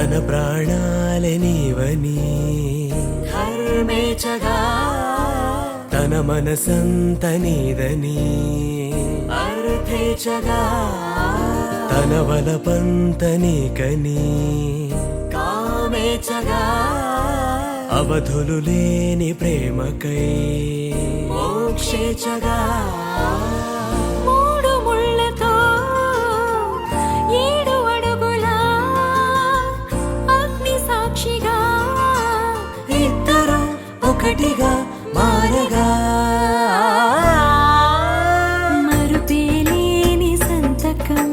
తన ప్రాణాలే నీవని ధర్మేచగా తన మనసంత నీదని అర్థేచగా తన వలపంత నీకని కామేచగా అవధులు లేని ప్రేమకై మోక్షేచగా మూడు ముళ్ళతో 7 అడుగుల అగ్ని సాక్షిగా ఇద్దరు ఒకటిగా మారగా మరుపేలేని సంతకం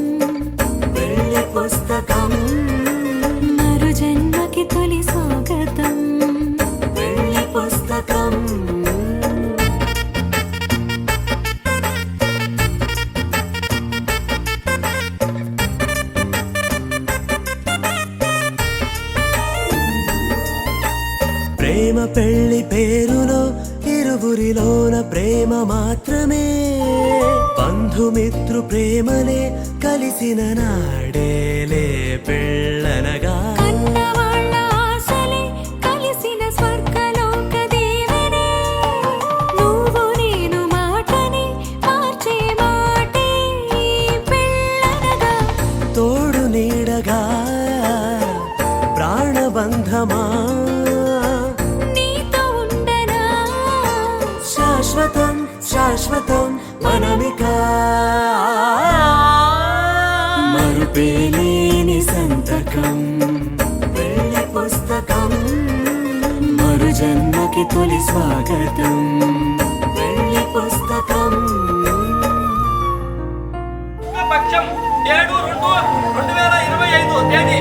వెళ్ళి పుస్తకం మరు జన్మకి తొలి స్వాగతం వెళ్ళి పుస్తకం ప్రేమ పెళ్లి పేరులో ఇరువురిలోన ప్రేమ మాత్రమే బంధుమిత్రు ప్రేమలే కలిసిన నాడేలే పెళ్ళనగా కన్నవాళ్ళ ఆశలే కలిసిన స్వర్గలోక దీవెనే నువ్వు నేను మాటని మార్చే మాటే పెళ్ళనగా తోడు నీడగా ప్రాణబంధమా నీతో ఉండనా శాశ్వతం శాశ్వతం మనమిక మరుపేలేని సంతకం వెళ్ళి పుస్తకం మరు జన్మకి తొలి స్వాగతం వెళ్ళి పుస్తకం పక్షం 7/2/2025 తేదీ